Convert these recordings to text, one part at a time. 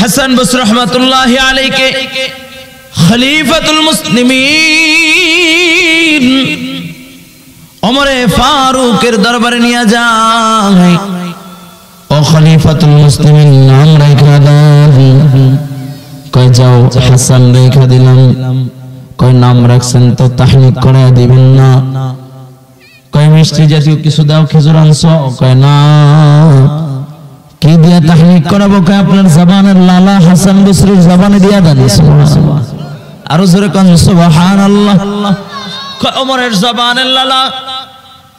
হাসান বসরি রহমাতুল্লাহি আলাইহি খলিফাতুল মুসলিমিন ওমরে ফারুকের দরবারে নিয়ে যায়। ও খলিফাতুল মুসলিমিন নাম রাখা দাও। কয় যাও হাসান রেখা দিলাম। কয় নাম রাখছেন তো তাহনিক করে দিবেন না। কয় মিষ্টি জাতীয় কিছু দাও, খেজুর আনছো? কয় না। কি দিয়া তাহনিক করাবো? কয় আপনার জবানের লালা হাসান বসরির জবানে দিয়া দেন। সুবহানাল্লাহ, আরো জোরে কোন সুবহানাল্লাহ। কয় ওমরের জবানের লালা,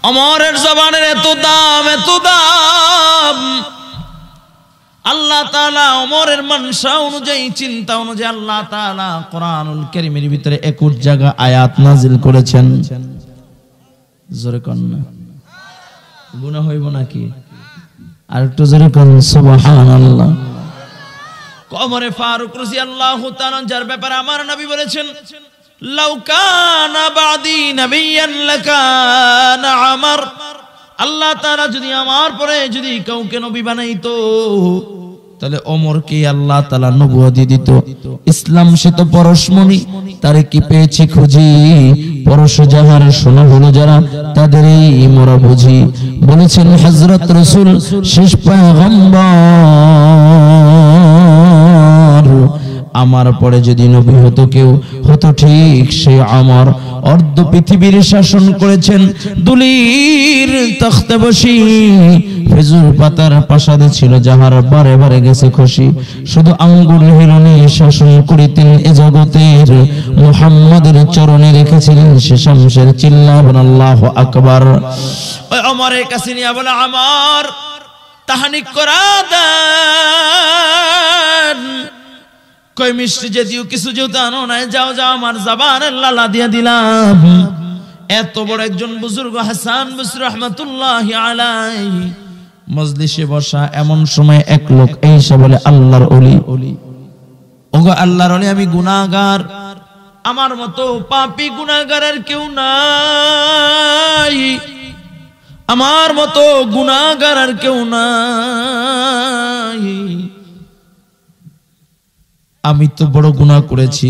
ওমরের জবানের এত দাম, এত দাম। আল্লাহ তাআলা ওমরের মানসা অনুযায়ী, চিন্তা অনুযায়ী আল্লাহ তাআলা কোরআনুল কারীমের ভিতরে 21 জায়গা আয়াত নাজিল করেছেন। জোরে কোন না, গুনাহ হইব নাকি? আর একটু জোরে কোন সুবহানাল্লাহ। ওমরে ফারুক রাদিয়াল্লাহু তাআলা যার ব্যাপারে আমার নবী বলেছেন, লাউ কানা বাদি নাবিয়ান লাকানা উমর। আল্লাহ তাআলা যদি আমার পরে যদি কাউকে নবী বানাইতো তাহলে ওমরকে আল্লাহ তাআলা নবুয়ত দিত। ইসলাম সে তো পরশমণি, তারে কি পেয়েছি খুঁজি, পরশ যাহার শোনা হলো যারা তাদেরই মোরা বুঝি। বলেছেন হযরত রাসূল শেষ পয়গম্বর, আমার পরে যদি নবী হতো কেউ হতো ঠিক সে আমার। অর্ধ পৃথিবীর শাসন করেছেন দুলির তখতে বসি, খেজুর পাতার প্রাসাদে ছিল যাহার বারে বারে গেছে খুশি। শুধু আঙ্গুল হিলনে শাসন করিতেন এ জগতের, মুহাম্মাদের চরণে রেখেছিলেন সে শামসের। চিল্লাবেন আল্লাহু আকবার। ওই ওমরের কাছে নিয়ে বলে, আমার তাহনিক করা দেন। কই মিষ্টি জাতীয় কিছু যেহেতু আনো নাই, যাও যাও আমার জবানের লালা দিয়ে দিলাম। এত বড় একজন বুজুর্গ হাসান বসরি রহমাতুল্লাহি আলাইহি মজলিসে বসা, এমন সময় এক লোক এসে বলে, আল্লাহর ওলি, ওগো আল্লাহর ওলি, আমি গুনাহগার, আমার মতো পাপী গুনাহগার আর কেউ নাই, আমার মতো গুনাহগার আর কেউ নাই। আমি তো বড় গুনাহ করেছি,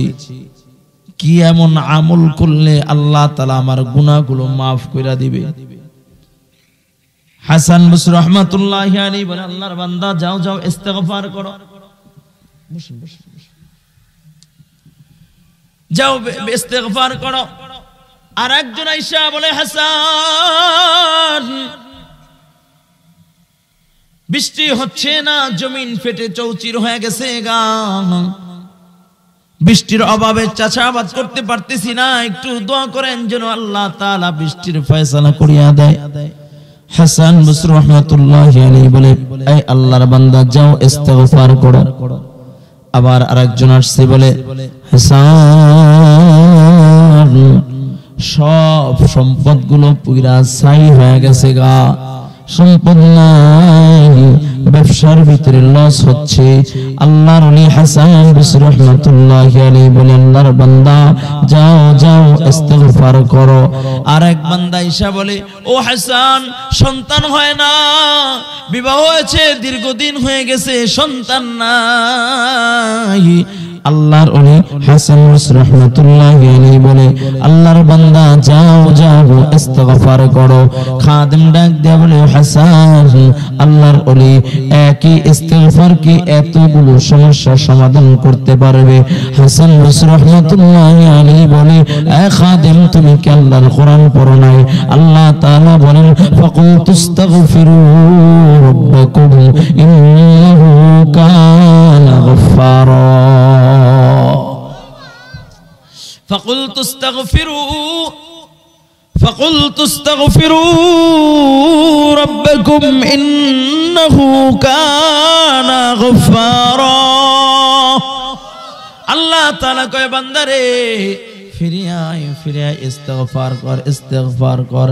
কি এমন আমল করলে আল্লাহ তাআলা আমার গুনাহগুলো মাফ কইরা দিবে? হাসান বসরি রহমাতুল্লাহি আলাইহি বলে, আল্লাহর বান্দা যাও যাও ইস্তেগফার করো, যাও ইস্তেগফার করো। আর একজন আয়েশা বলে, হাসান বৃষ্টি হচ্ছে না, জমিন ফেটে চৌচির হয়ে গেছে গা, বৃষ্টির অভাবে চাষাবাদ করতে পারতেছি না, একটু দোয়া করেন যেন আল্লাহ তাআলা বৃষ্টির ফয়সালা করিয়া দেয়। হাসান বসরি রহমাতুল্লাহি আলাইহি বলে, এই আল্লাহর বান্দা যাও ইস্তেগফার করো। আবার আরেকজন আসছে বলে, হাসান সব সম্পদগুলো পুরা ছাই হয়ে গেছে গা, সম্পদ নাই, ব্যবসার ভিতরে লস হচ্ছে। আল্লাহর ওলি হাসান বসরি রহমাতুল্লাহি আলাইহি বলে, আল্লাহর বান্দা যাও যাও ইস্তেগফার করো। আর এক বান্দা ঈশা বলে, ও হাসান সন্তান হয় না, বিবাহ হয়েছে দীর্ঘদিন হয়ে গেছে, সন্তান নাই। আল্লাহর ওলি হাসান বসরি রাহমাতুল্লাহি আলাইহি বলে, আল্লাহর বান্দা যাও যাও ইস্তিগফার করো। খাদেম ডাক দিয়ে বলে, হাসান আল্লাহর ওলি একই ইস্তিগফার কি এতগুলো সমস্যার সমাধান করতে পারবে? হাসান বসরি রাহমাতুল্লাহি আলাইহি বলে, এ খাদেম তুমি কি আল্লাহর কোরআন পড়ো নাই? আল্লাহ তাআলা বলেন, ফাকুল তুস্তাগফিরু রাব্বাকুম ইন্নাহু কানা গফফারা। فقلت استغفروا ربكم إنه كان غفارا। আল্লাহ তাআলা কয়, বান্দারে ফিরে ইস্তেগফার কর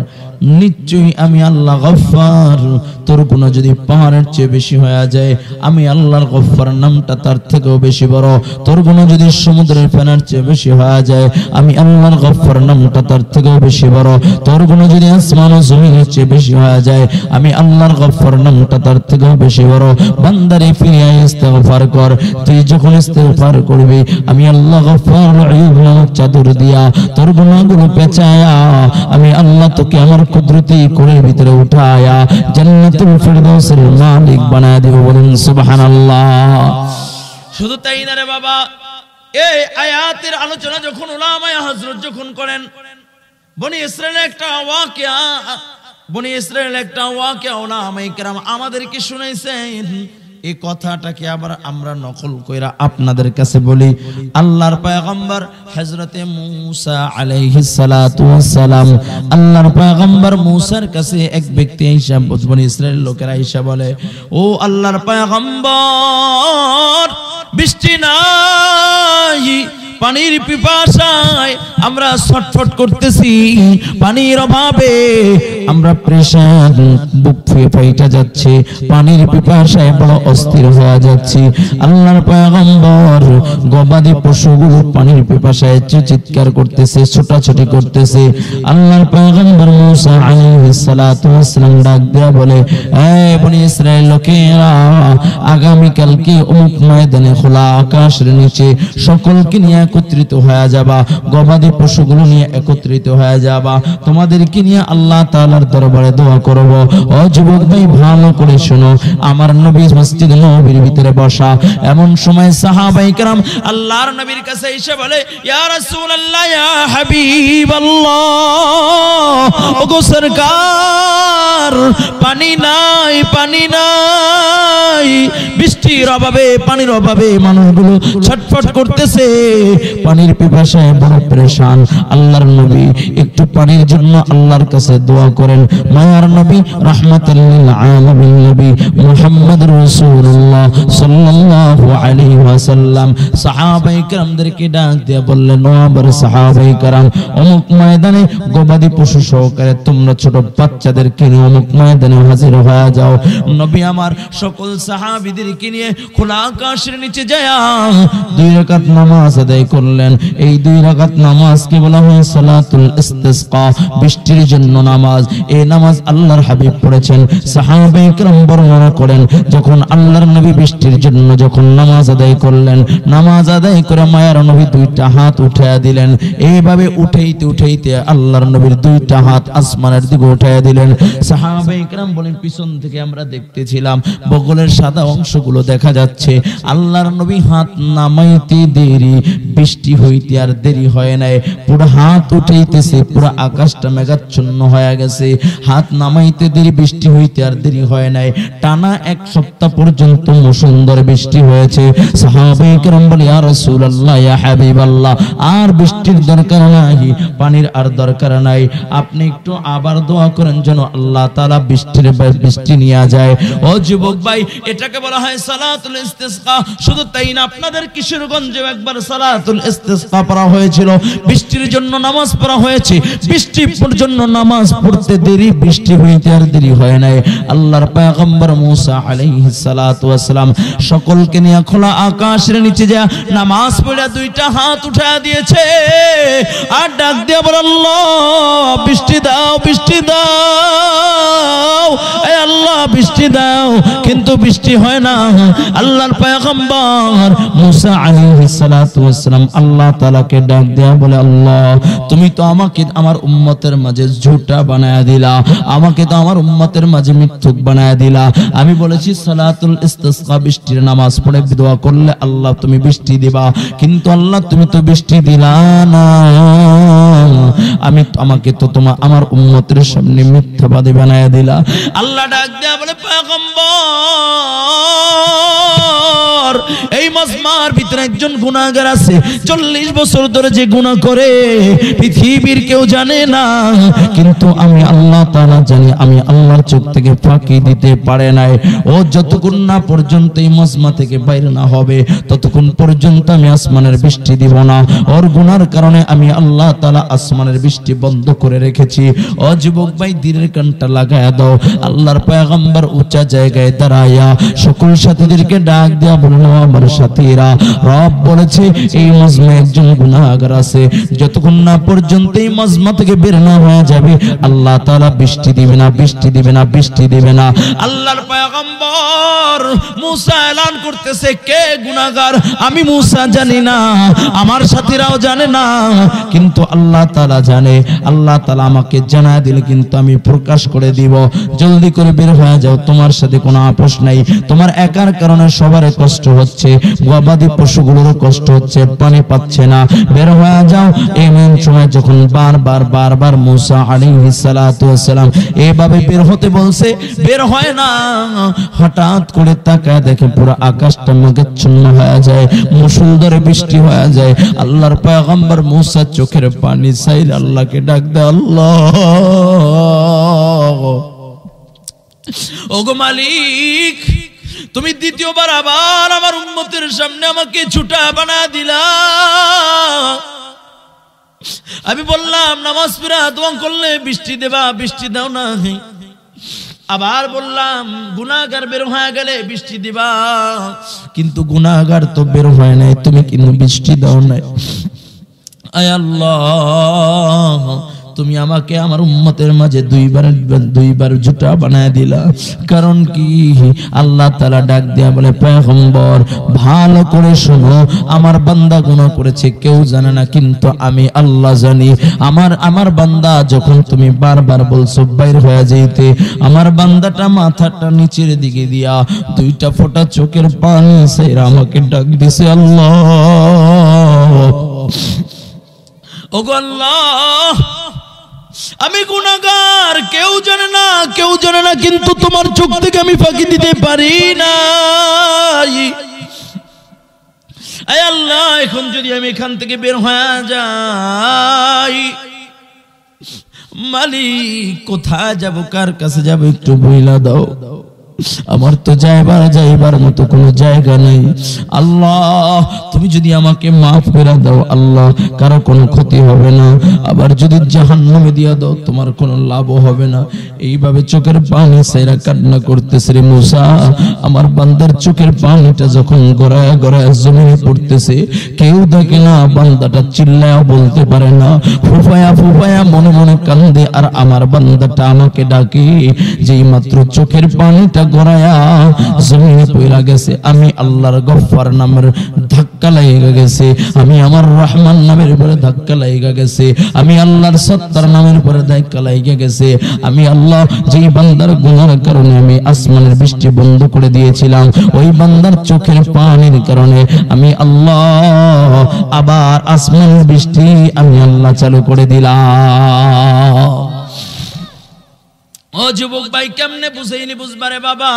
নিশ্চয়ই আমি আল্লাহ গফফার। তোর গুনাহ যদি পাহাড়ের চেয়ে বেশি হয়ে যায়, আমি আল্লাহর গফফার নামটা তার থেকেও বেশি বড়। তোর গুনাহ যদি সমুদ্রের ফেনার চেয়ে বেশি হয়ে যায়, আমি আল্লাহর গফফার নামটা তার থেকেও বেশি বড়। তোর গুনাহ যদি আসমান ও জমিনের চেয়ে বেশি হয়ে যায়, আমি আল্লাহর গফফার নামটা তার থেকেও বেশি বড়। বান্দারে ফিরে ইস্তেগফার কর। তুই যখন ইস্তেগফার করবি, আমি আল্লাহ গফফার আইয়ুব নামক চাদর দিয়া তোর গুনাহগুলো পেঁচায়া আমি আল্লাহ তোকে আমার কুদরতি কোলের ভিতরে উঠায়া জান্নাতুল ফিরদাউসের মালিক বানায় দেব। বলুন সুবহানাল্লাহ। শুধু তাই না রে বাবা, এই আয়াতের আলোচনা যখন উলামায়ে হযরত যখন করেন, বনি ইসরাইলের একটা ওয়াকিয়া উলামায়ে কেরাম আমাদেরকে শুনাইছেন। এই কথাটাকে আবার আমরা নকল কইরা আপনাদের কাছে বলি। আল্লাহর পয়গম্বর হযরতে মূসা আলাইহিস সালাতু ওয়াস সালাম, আল্লাহর পয়গম্বর মূসার কাছে এক ব্যক্তি আইসা, বনি ইসরাইলের লোকেরা আইসা বলে, ও আল্লাহর পয়গম্বর, বৃষ্টি নাই, পানির পিপাসায় আমরা ছটফট করতেছি, পানির অভাবে আমরা প্রেশান, বুক ফাইটা যাচ্ছে, পানির পিপাসায় বড় অস্থির হয়ে যাচ্ছি। আল্লাহর পয়গম্বর গবাদি পশুগুলো পানির পিপাসায় চিৎকার করতেছে, ছোটাছুটি করতেছে। আল্লাহর পয়গম্বর মূসা আলাইহিস সালাতু ওয়াস সালাম ডাক দেয়া বলে, এই বনি ইসরাইল লোকেরা, আগামী কালকে অমুক ময়দানে খোলা আকাশের নিচে সকলকে নিয়ে একত্রিত হয়ে যাবা, গবাদি পশুগুলো নিয়ে একত্রিত হয়ে যাবা, তোমাদেরকে নিয়ে আল্লাহ তাআলার দরবারে দোয়া করব। ও যুবক ভাই, ভালো করে শোনো, আমার নবী মসজিদ নববীর ভিতরে বসা। এমন সময় সাহাবায়ে কেরাম আল্লাহর নবীর কাছে এসে বলে, ইয়া রাসূলুল্লাহ, ইয়া হাবিবাল্লাহ, ওগো সরকার, পানি নাই, পানি নাই, বৃষ্টির অভাবে, পানির অভাবে মানুষগুলো ছটফট করতেছে, পানির পিপাসায় বড় পেরেশান। আল্লাহর নবী একটু পানির জন্য আল্লাহর কাছে দোয়া করেন। মায়ার নবী, রাহমাতুল লিল আলামিন নবী মুহাম্মদুর রাসূলুল্লাহ সাল্লাল্লাহু আলাইহি ওয়াসাল্লাম সাহাবায়ে কেরামদেরকে ডাক দিয়ে বললেন, ও আমার সাহাবায়ে কেরাম, অমুক ময়দানে গবাদি পশু সহকারে তোমরা ছোট বাচ্চাদেরকে নিয়ে অমুক ময়দানে হাজির হয়ে যাও। নবী আমার সকল সাহাবীদেরকে নিয়ে খোলা আকাশের নিচে যায় 2 রাকাত নামাজ আদায় করলেন। এই 2 রাকাত নামাজকে বলা হয় সালাতুল ইস্তিসকা, বৃষ্টির জন্য নামাজ। এই নামাজ আল্লাহর হাবিব পড়েছেন। সাহাবায়ে কেরাম বর্ণনা করেন, যখন আল্লাহর নবী বৃষ্টির জন্য যখন নামাজ আদায় করলেন, নামাজ আদায় করে মায়ার নবী 2টা হাত উঠায়া দিলেন। এইভাবে উঠাইতে আল্লাহর নবীর 2টা হাত আসমানের দিকে উঠায়া দিলেন। সাহাবায়ে কেরাম বলেন, পিছন থেকে আমরা দেখতেছিলাম, বগলের সাদা অংশগুলো দেখা যাচ্ছে। আল্লাহর নবী হাত নামাইতে দেরি, বৃষ্টি হইতে আর দেরি হয় নাই। পুরো হাত উঠাইতেছে, পুরো আকাশটা মেঘাচ্ছন্ন হয়ে গেছে। হাত নামাইতে দেরি, বৃষ্টি হইতে আর দেরি হয় নাই। টানা 1 সপ্তাহ পর্যন্ত সুন্দর বৃষ্টি হয়েছে। সাহাবায়ে কেরাম বলে, ইয়া রাসূলুল্লাহ, ইয়া হাবিবাল্লাহ, আর বৃষ্টির দরকার নাই, পানির আর দরকার নাই, আপনি একটু আবার দোয়া করেন যেন আল্লাহ তাআলা বৃষ্টি নিয়ে যায়। ও যুবক ভাই, এটাকে বলা হয় সালাতুল ইস্তিসকা। শুধু তাই না, আপনাদের কিশোরগঞ্জে একবার সালাতুল ইস্তিসকা পড়া হয়েছিল, বৃষ্টির জন্য নামাজ পড়া হয়েছে। বৃষ্টির জন্য নামাজ পড়তে দেরি, বৃষ্টি হইতে আর দেরি হয় নাই। আল্লাহর পয়গম্বর মূসা আলাইহিস সালাতু ওয়াস সালাম সকলকে নিয়ে খোলা আকাশের নিচে যা নামাজ পড়ে 2টা হাত উঠায়া দিয়েছে আর ডাক দিয়ে বলে, আল্লাহ বৃষ্টি দাও, বৃষ্টি দাও, এ আল্লাহ বৃষ্টি দাও। কিন্তু বৃষ্টি হয় না। আল্লাহর পয়গম্বর মূসা আলাইহিস সালাতু ওয়াস সালাম আল্লাহ তাআলাকে ডাক দেয়া বলে, আল্লাহ তুমি তো আমাকে আমার উম্মতের মাঝে ঝুটা বানায়া দিলা, আমাকে তো আমার উম্মতের মাঝে মিথ্যুক বানায়া দিলা। আমি বলেছি সালাতুল ইস্তিসকা, বৃষ্টির নামাজ পড়ে দোয়া করলে আল্লাহ তুমি বৃষ্টি দিবা, কিন্তু আল্লাহ তুমি তো বৃষ্টি দিলা না। আমাকে তো আমার উম্মতের সামনে মিথ্যাবাদী বানায়া দিলা। আল্লাহ ডাক দেয়া বলে, পয়গম্বর পর এই মাজমার ভিতরে একজন গুনাহগার আছে 40 বছর ধরে যে গুনাহ করে পৃথিবীর কেউ জানে না, কিন্তু আমি আল্লাহ তাআলা জানি। আমি আল্লাহর চোখ থেকে ফাঁকি দিতে পারে নাই। ও যতক্ষণ না পর্যন্ত এই মাজমা থেকে বাইরে না হবে ততক্ষণ পর্যন্ত আমি আসমানের বৃষ্টি দিব না। ওর গুনার কারণে আমি আল্লাহ তাআলা আসমানের বৃষ্টি বন্ধ করে রেখেছি। ও যুবক ভাই, দিনের কানটা লাগায়া দাও। আল্লাহর পয়গম্বর উঁচা জায়গায় দাঁড়ায়া সকল সাথীদেরকে ডাক দেয়া বলল, আমার সাথীরা, রব বলেছে এই মাজমা একজন গুনাহগার আছে, যতক্ষণ না পর্যন্ত এই মাজমা থেকে বের না হয়ে যাবে আল্লাহ তাআলা বৃষ্টি দিবে না, বৃষ্টি দিবে না, বৃষ্টি দিবে না। আল্লাহর পয়গম্বর মুসা এলান করতেছে, কে গুনাহগার আমি মুসা জানি না, আমার সাথীরাও জানে না, কিন্তু আল্লাহ তাআলা জানে। আল্লাহ তাআলা আমাকে জানায় দিলে কিন্তু আমি প্রকাশ করে দিব। জলদি করে বের হয়ে যাও, তোমার সাথে কোনো আপোষ নাই। তোমার একার কারণে সবার কষ্ট হচ্ছে, গবাদি পশুগুলোরও কষ্ট হচ্ছে, পানি পাচ্ছে না, বের হয়ে যাও। এমন সময় যখন বারবার মুসা আলাইহিস সালাতু ওয়াস সালাম এভাবে বের হতে বলছে, বের হয় না। হঠাৎ করে তাকায় দেখে পুরো আকাশটা মেঘাচ্ছন্ন হয়ে যায়, মুষলধারে বৃষ্টি হয়ে যায়। আল্লাহর পয়গম্বর মুসা চোখের পানি ছাইরে আল্লাহকে ডাক দেয়, আল্লাহ, ওগো মালিক, তুমি দ্বিতীয়বার আবার আমার উম্মতের সামনে আমাকে ছুটা বানায় দিলা। আমি বললাম নামাজ পড়া দোয়া করলে বৃষ্টি দেবা, বৃষ্টি দাও না। আবার বললাম গুনাহগার বের হয়ে গেলে বৃষ্টি দিবা, কিন্তু গুনাহগার তো বের হয় নাই, তুমি কিন্তু বৃষ্টি দাও নাই। আয় আল্লাহ, তুমি আমাকে আমার উম্মতের মাঝে দুইবার জুটা বানায় দিলা। কারণ কি? আল্লাহ তাআলা ডাক দিয়া বলে, পয়গম্বর ভালো করে শোনো, আমার বান্দা গুনাহ করেছে কেউ জানে না, কিন্তু আমি আল্লাহ জানি। আমার বান্দা যখন তুমি বারবার বলছো বাইরে হয়ে যাইতে, আমার বান্দাটা মাথাটা নিচের দিকে দিয়া দুইটা ফোঁটা চোখের পানি ছাইরা আমাকে ডাক দিছে, আল্লাহ, ওগো আল্লাহ, আমি গুনাহগার, কেউ জানে না, কেউ জানে না, কিন্তু তোমার চোখ থেকে আমি ফাঁকি দিতে পারি না। আয় আল্লাহ, এখন যদি আমি এখান থেকে বের হয়ে যাই, মালিক কোথায় যাব, কার কাছে যাব, একটু বইলা দাও। আমার তো যাইবার মতো কোনো জায়গা নেই। আল্লাহ, তুমি যদি আমাকে মাফ করে দাও, আল্লাহ, কারো কোনো ক্ষতি হবে না। আবার যদি জাহান্নামে দিয়া দাও, তোমার কোনো লাভ হবে না। এইভাবে চোখের পানি ছাইরা কান্না করতেছে রে মুসা। আমার বান্দার চোখের পানিটা যখন গড়ায় গড়ায় জমিনে পড়তেছে, কেউ দেখে না, বান্দাটা চিল্লায়া বলতে পারে না, ফুফায়া ফুফায়া মনে মনে কান্দে। আর আমার বান্দাটা আমাকে ডাকে, যেই মাত্র চোখের পানিটা গড়ায়া জমিনে পড়া গেছে, আমি আল্লাহর গফফার নামের ধাক্কা লাগা গেছে, আমি আমার রহমান নামের উপরে ধাক্কা লাগা গেছে, আমি আল্লাহর সত্তার নামের উপরে ধাক্কা লাগা গেছে। আমি আল্লাহ যেই বান্দার গুনার কারণে আমি আসমানের বৃষ্টি বন্ধ করে দিয়েছিলাম, ওই বান্দার চোখের পানির কারণে আমি আল্লাহ আবার আসমানের বৃষ্টি আমি আল্লাহ চালু করে দিলাম। ও যুবক ভাই, কেমনে বুঝাইনি বুঝবারে বাবা?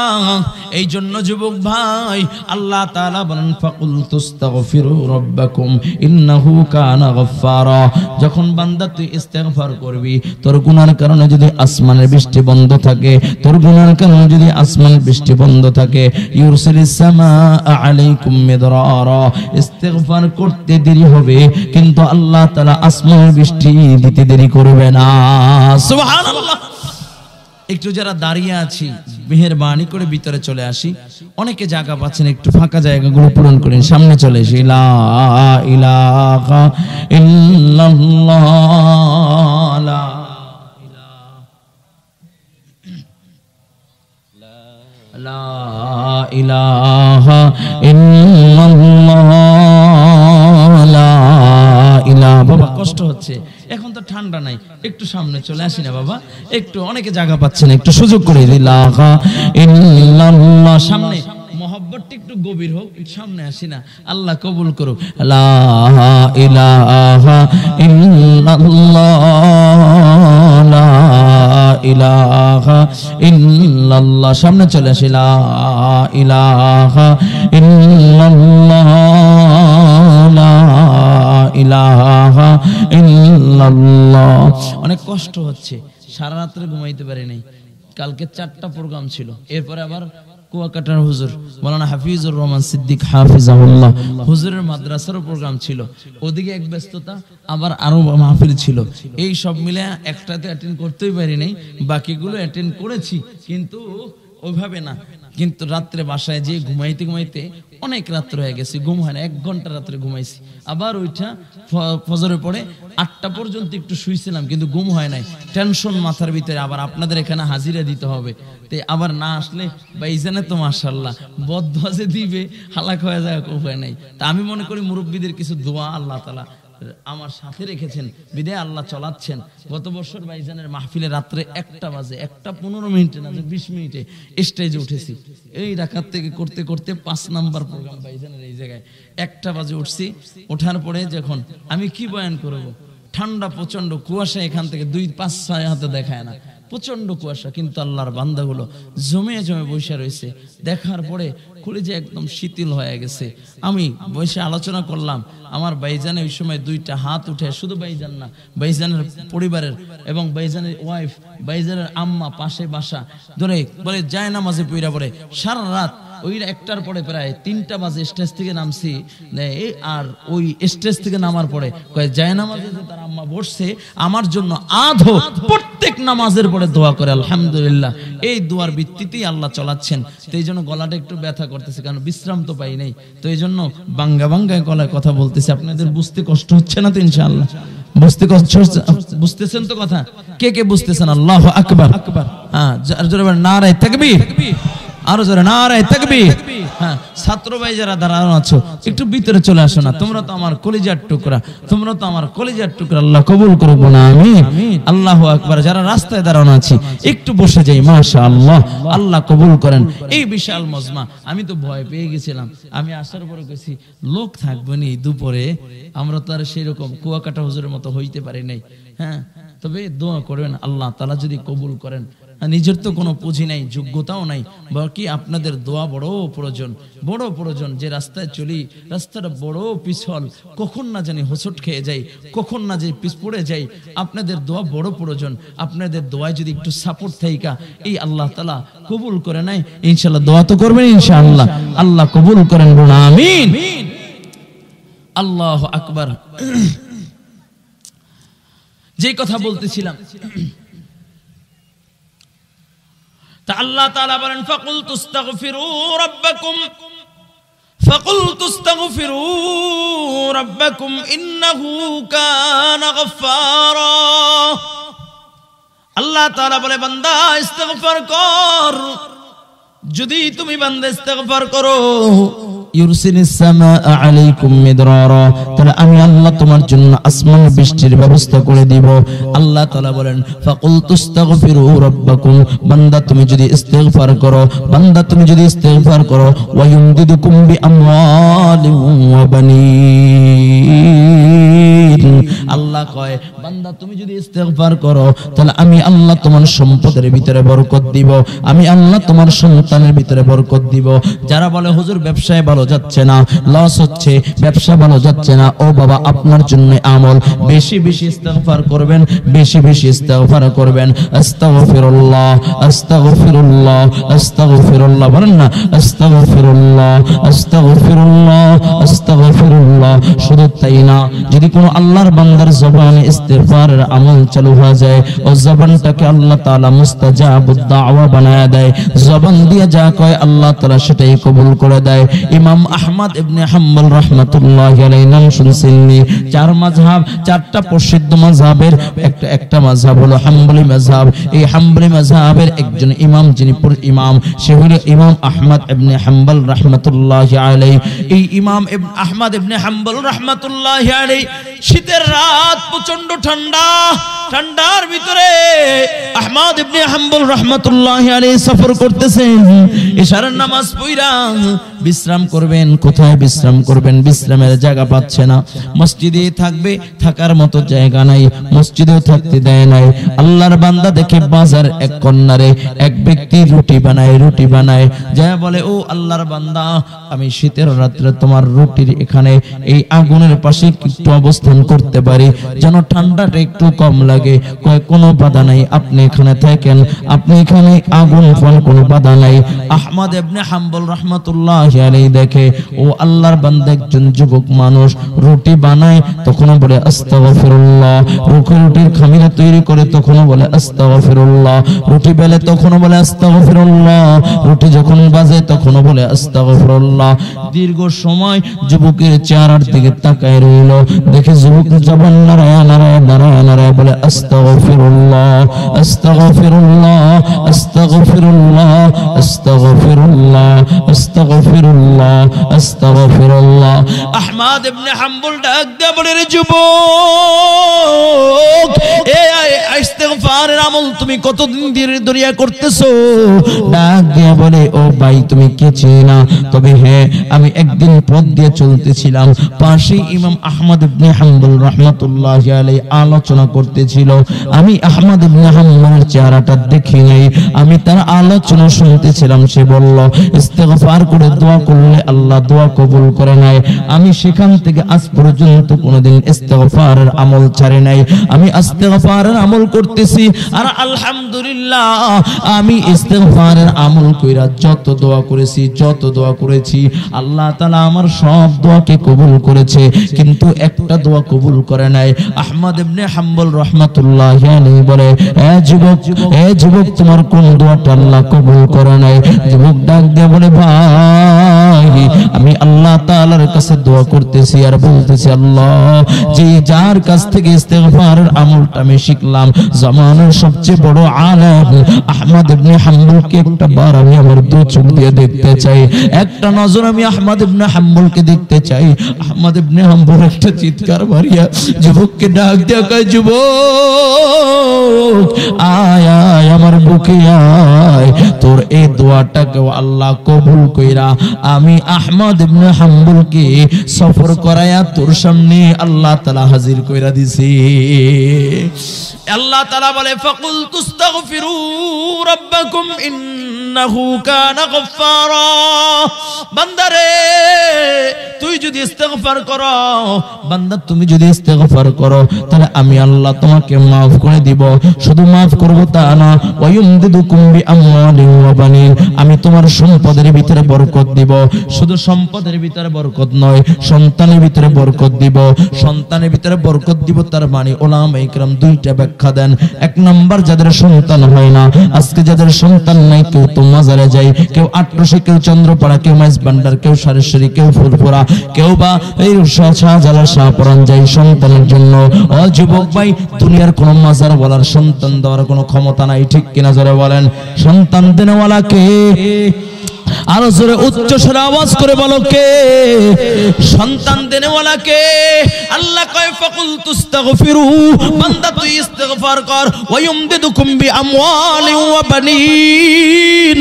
এই জন্য যুবক ভাই, আল্লাহ তাআলা বলেন, ফাকুল তুস্তাগফিরু রাব্বাকুম ইন্নাহু কানা গফফারা। যখন বান্দা তুই ইস্তেগফার করবি, তোর গুনার কারণে যদি আসমানের বৃষ্টি বন্ধ থাকে, তোর গুনার কারণে যদি আসমানের বৃষ্টি বন্ধ থাকে, ইউরসিলিস সামাআ আলাইকুম মিদরারা। ইস্তেগফার করতে দেরি হবে, কিন্তু আল্লাহ তাআলা আসমানের বৃষ্টি দিতে দেরি করবে না। সুবহানাল্লাহ। একটু যারা দাঁড়িয়ে আছি, মেহেরবানি করে ভিতরে চলে আসি। অনেকে জায়গা পাচ্ছেন, একটু ফাঁকা জায়গাগুলো পূরণ করেন, সামনে চলে এসে লা ইলাহা ইল্লাল্লাহ, লা ইলাহা ইল্লাল্লাহ, লা ইলাহা। বাবা কষ্ট হচ্ছে, এখন তো ঠান্ডা নাই, একটু সামনে চলে আসি না বাবা, একটু অনেকে জায়গা পাচ্ছেন, একটু সুযোগ করে ইলাহা ইল্লাল্লাহ। সামনে মহব্বতটা একটু গভীর হোক, সামনে আসি না, আল্লাহ কবুল করুক। লা ইলাহা ইল্লাল্লাহ, লা ইলাহা ইল্লাল্লাহ। সামনে চলে আসি, লা ইলাহা ইল্লাল্লাহ, লা ইলাহা ইল্লাল্লাহ। অনেক কষ্ট হচ্ছে, সারা রাত্রে ঘুমাইতে পারি নাই। কালকে 4টা প্রোগ্রাম ছিল, এরপরে আবার কুয়াকাটার হুজুর মাওলানা হাফিজুর রহমান সিদ্দিক হাফিজাহুল্লাহ হুজুরের মাদ্রাসারও প্রোগ্রাম ছিল, ওদিকে এক ব্যস্ততা, আবার আরো মাহফিল ছিল। এই সব মিলে একটাতে অ্যাটেন্ড করতেই পারি নাই, বাকিগুলো অ্যাটেন্ড করেছি কিন্তু ওইভাবে না। কিন্তু রাত্রে বাসায় যে ঘুমাইতে ঘুমাইতে অনেক রাত্র হয়ে গেছে, ঘুম হয় না, 1 ঘন্টা রাত্রে ঘুমাইছি। আবার ওইটা ফজরের পরে 8টা পর্যন্ত একটু শুইছিলাম, কিন্তু ঘুম হয় নাই, টেনশন মাথার ভিতরে। আবার আপনাদের এখানে হাজিরা দিতে হবে, তাই আবার না আসলে ভাইজানে তো মাশাআল্লাহ বদবাজে দিবে, হালাক হয়ে যায়, উপায় নাই। তা আমি মনে করি মুরব্বীদের কিছু দোয়া আল্লাহ তাআলা আমার সাথে রেখেছেন, বিদায় আল্লাহ চলাচ্ছেন। গত বছর ভাইজানের মাহফিলে রাত্রে 1টা বাজে, 1টা 15 মিনিটে না 20 মিনিটে স্টেজে উঠেছি। এই রাকাত থেকে করতে করতে 5 নাম্বার প্রোগ্রাম ভাইজানের এই জায়গায় 1টা বাজে উঠছি। ওঠার পরে যখন আমি কি বয়ান করব, ঠান্ডা প্রচন্ড, কুয়াশা এখান থেকে 2-5-6 হাতে দেখায় না, প্রচন্ড কুয়াশা, কিন্তু আল্লাহর বান্দাগুলো জমে জমে বসে রয়েছে। দেখার পরে কলিজা একদম শিথিল হয়ে গেছে। আমি বসে আলোচনা করলাম, আমার ভাইজানের ওই সময় 2টা হাত উঠে, শুধু ভাইজান না, ভাইজানের পরিবারের এবং ভাইজানের ওয়াইফ, ভাইজানের আম্মা পাশে বাসা ধরে বলে যায় নামাজে পইরা পড়ে সারা রাত। ওই 1টার পরে প্রায় 3টা বাজে স্টেজ থেকে নামছি, আর ওই স্টেজ থেকে নামার পরে কয় যায় নামাজে যে তার আম্মা বসছে আমার জন্য আধো প্রত্যেক নামাজের পরে দোয়া করে, আলহামদুলিল্লাহ। এই দোয়ার ভিত্তিতেই আল্লাহ চলাচ্ছেন। তো এই জন্য গলাটা একটু ব্যথা করতেছে, কারণ বিশ্রাম তো পাই নাই, তো এই জন্য বাঙ্গা বাঙ্গায় গলায় কথা বলতেছি। আপনাদের বুঝতে কষ্ট হচ্ছে না তো? ইনশাআল্লাহ বুঝতে কষ্ট হচ্ছে, বুঝতেছেন তো কথা? কে কে বুঝতেছেন? আল্লাহু আকবার। হ্যাঁ, জোরে বলেন নারায়ে তাকবীর, আরো জোরে নারায়ে তাকবীর। হ্যাঁ, ছাত্র ভাই যারা দাঁড়ানো আছো একটু ভিতরে চলে আসো না, তোমরা তো আমার কলিজার টুকরা, তোমরা তো আমার কলিজার টুকরা। আল্লাহ কবুল করুক না, আমিন। আল্লাহু আকবার। যারা রাস্তায় দাঁড়ানো আছি একটু বসে যাই, মাশাআল্লাহ, আল্লাহ কবুল করেন। এই বিশাল মজমা, আমি তো ভয় পেয়ে গেছিলাম। আমি আসার পরে কইছি লোক থাকবে নি দুপুরে, আমরা তো আর সেরকম কুয়াকাটা হুজুরের মতো হইতে পারি নাই। হ্যাঁ, তবে দোয়া করবেন আল্লাহ তাআলা যদি কবুল করেন। নিজের তো কোনো পুঁজি নাই, যোগ্যতাও নাই, বাকি আপনাদের দোয়া বড় প্রয়োজন, বড় প্রয়োজন। যে রাস্তায় চলি রাস্তাটা বড় পিছল, কখন না জানি হোঁচট খেয়ে যাই, কখন না যাই পিছ পড়ে যাই। আপনাদের দোয়া বড় প্রয়োজন। আপনাদের দোয়ায় যদি একটু সাপোর্ট থাইকা এই আল্লাহ তাআলা কবুল করে নেয়, ইনশাআল্লাহ দোয়া তো করবেন ইনশাআল্লাহ, আল্লাহ কবুল করেন, বলুন আমিন। আল্লাহু আকবার। যে কথা বলতেছিলাম, তা আল্লাহ তাআলা বলেন ফাকুলতু আস্তাগফিরু রাব্বাকুম ইন্নাহু কানা গফফারা। আল্লাহ তাআলা বলে বান্দা ইস্তিগফার কর, যদি তুমি বান্দা ইস্তিগফার করো, ইউরসিলিস সামাআ আলাইকুম মিদরারা, তাহলে আমি আল্লাহ তোমার জন্য আসমান বৃষ্টির ব্যবস্থা করে দিব। আল্লাহ তাআলা বলেন ফাকুলতু আস্তাগফিরু রাব্বাকুম, বান্দা তুমি যদি ইস্তিগফার করো, বান্দা তুমি যদি ইস্তিগফার করো, ওয়া ইউমদিদুকুম বিআমওয়ালিন ওয়া বানিন। আল্লাহ কয় বান্দা তুমি যদি ইস্তিগফার করো, তাহলে আমি আল্লাহ তোমার সম্পদের ভিতরে বরকত দিব, আমি আল্লাহ তোমার সন্তানের ভিতরে বরকত দিব। যারা বলে হুজুর ব্যবসায় ভালো যাচ্ছে না, লস হচ্ছে, ব্যবসা ভালো যাচ্ছে না, ও বাবা আপনার জন্য আমল, বেশি বেশি ইস্তিগফার করবেন, বেশি বেশি ইস্তিগফার করবেন। আস্তাগফিরুল্লাহ আস্তাগফিরুল্লাহ আস্তাগফিরুল্লাহ, বলেন না আস্তাগফিরুল্লাহ আস্তাগফিরুল্লাহ আস্তাগফিরুল্লাহ। শুধু তাই না, যদি কোনো আল্লাহর বান্দার জবানে ইস্তিগফারের আমল চালু হয়ে যায়, ও জবানটাকে আল্লাহ তাআলা মুস্তাজাবুদ দাওয়া বানায় দেয়। জবান দিয়ে যা কয় আল্লাহ তাআলা সেটাই কবুল করে দেয়। ইমাম আহমদ ইবনে হাম্বল রাহমাতুল্লাহি আলাইহি নাম শুনছেননি? 4 মাযহাব, 4টা প্রসিদ্ধ মাযহাবের একটা মাযহাব হলো হাম্বলি মাযহাব। এই হাম্বলি মাযহাবের একজন ইমাম, যিনি ইমাম, সে হলো ইমাম আহমদ ইবনে হাম্বল রাহমাতুল্লাহি আলাইহি। এই ইমাম আহমদ ইবনে হাম্বল রাহমাতুল্লাহি আলাইহি শীতের রাত প্রচন্ড ঠান্ডা, ঠান্ডার ভিতরে আহমদ ইবনে হাম্বল রাহমাতুল্লাহি আলাইহি সফর করতেছেন। ইশারার নামাজ পড়া বিশ্রাম করবেন, কোথায় বিশ্রাম করবেন? বিশ্রামের জায়গা পাচ্ছে না, মসজিদে থাকবে, থাকার মতো জায়গা নাই, মসজিদেও থাকতে দেয় নাই। আল্লাহর বান্দা দেখে বাজার এক কর্নারে এক ব্যক্তি রুটি বানায় যা বলে, ও আল্লাহর বান্দা, আমি শীতের রাত্রে তোমার রুটির এখানে এই আগুনের পাশে একটু অবস্থান করতে পারি, যেন ঠান্ডাটা একটু কম লাগে। কয় কোনো বাধা নাই, আপনি এখানে থাকেন, আপনি এখানে আগুন ফল, কোনো বাধা নাই। আহমদ ইবনে হাম্বল রাহমাতুল্লাহি আলাইহি দেখে ও আল্লাহর বান্দা একজন যুবক মানুষ রুটি বানায়, তখনও বলে আস্তাগফিরুল্লাহ। রুটির খামিরা তৈরি করে তখনও বলে আস্তাগফিরুল্লাহ। রুটি বেলে তখনও বলে আস্তাগফিরুল্লাহ। রুটি যখন বাজে তখনও বলে আস্তাগফিরুল্লাহ। দীর্ঘ সময় যুবকের চেহারার দিকে তাকায় রইল, দেখে যুবক জবান নারায় বলে আস্তাগফিরুল্লাহ, আস্তাগফিরুল্লাহ, আস্তাগফিরুল্লাহ, আস্তাগফিরুল্লাহ, আস্তাগফিরুল্লাহ, আস্তাগফিরুল্লাহ। আহমদ ইবনে হাম্বল ডাক দিয়ে বলে, রে যুবক, এই ইস্তিগফারের আমল তুমি কতদিন ধরে করতেছো? ডাক দিয়ে বলে, ও ভাই, তুমি কে চেনা? তবে হ্যাঁ, আমি একদিন পথ দিয়ে চলতেছিলাম, পাশে ইমাম আহমদ ইবনে হাম্বল রাহমাতুল্লাহি আলাইহি আলোচনা করতেছিল। আমি আহমদ ইবনে হাম্বলের চেহারাটা দেখি নাই, আমি তার আলোচনা শুনতেছিলাম। সে বলল, ইস্তিগফার করে দোয়া করলে আল্লাহ দোয়া কবুল করে নাই। আমি সেখান থেকে আজ পর্যন্ত কোনোদিন ইস্তিগফারের আমল ছাড়ি নাই। আমি ইস্তিগফারের আমল করতেছি, আর আলহামদুলিল্লাহ আমি ইস্তিগফারের আমল কইরা যত দোয়া করেছি আল্লাহ তাআলা আমার সব দোয়াকে কবুল করেছে, কিন্তু একটা দোয়া কবুল করে নাই। আহমদ ইবনে হাম্বল রাহমাতুল্লাহি আলাইহি বলে, এ যুবক, তোমার কোন দোয়াটা আল্লাহ কবুল করে নাই? যুবক ডাক দিয়ে বলে, ভাই, আমি আল্লাহ তাআলার কাছে দোয়া করতেছি আর বলতেছি, আল্লাহ, যে যার কাছ থেকে ইস্তিগফারের আমলটা আমি শিখলাম, জামানার সবচেয়ে বড় আলেম আহমদ ইবনে হাম্বলকে একটা বার আমি আমার দু চোখ দিয়ে দেখতে চাই, একটা নজর আমি আহমদ ইবনে হাম্বলকে দেখতে চাই। আহমদ ইবনে হাম্বল একটা চিৎকার মারিয়া যুবককে ডাক দিয়ে কয়, যুবক, আয় আয় আমার বুকে আয়, তোর এই দোয়াটাকে আল্লাহ কবুল কইরা আমি আহমদ ইবনে হাম্বলকে সফর করায়া তোর সামনে আল্লাহ তাআলা হাজির কইরা দিছি। আল্লাহ তাআলা বলে, ফাকুল তুস্তাগফিরু রাব্বাকুম ইন্নাহু কানা গফফারা। বান্দারে, তুই যদি ইস্তিগফার করো, বান্দা তুমি যদি ইস্তিগফার করো, তাহলে আমি আল্লাহ তোমাকে maaf করে দিব। শুধু maaf করব তা না, ওয়ায়ুমদিদুকুম বিআমওয়ালিন ওয়া বানিন, আমি তোমার সম্পদের ভিতরে বরকত দিব। শুধু সম্পদের ভিতরে বরকত নয়, সন্তানের ভিতরে বরকত দিব। সন্তানের ভিতরে বরকত দিব তার মানে উলামায়ে কেরাম দুইটা ব্যাখ্যা দেন। এক নাম্বার, যাদের সন্তান হয় না, আজকে যাদের সন্তান নাই, কেউ তো মাজারে যায়, কেউ আট্রসে, কেউ চন্দ্রপাড়া, কেউ মাইজবান্ডার, কেউ সারেশ্বরী, কেউ ফুলপুরা, কেউ বা এই শাহজালাল শাহপরান যায় সন্তানের জন্য। ও যুবক ভাই, দুনিয়ার কোন মাজার বলার সন্তান দেওয়ার কোনো ক্ষমতা নাই, ঠিক কিনা জোরে বলেন? সন্তান দেনেওয়ালা কে? আরো জোরে উচ্চ স্বরে আওয়াজ করে বলো, কে? সন্তান দেনেওয়ালা কে? আল্লাহ কয়, ফাকুল তুস্তাগফিরু, বান্দা তুই ইস্তিগফার কর, ওয়ায়ুমদিদুকুম বিআমওয়ালিন ওয়া বানিন।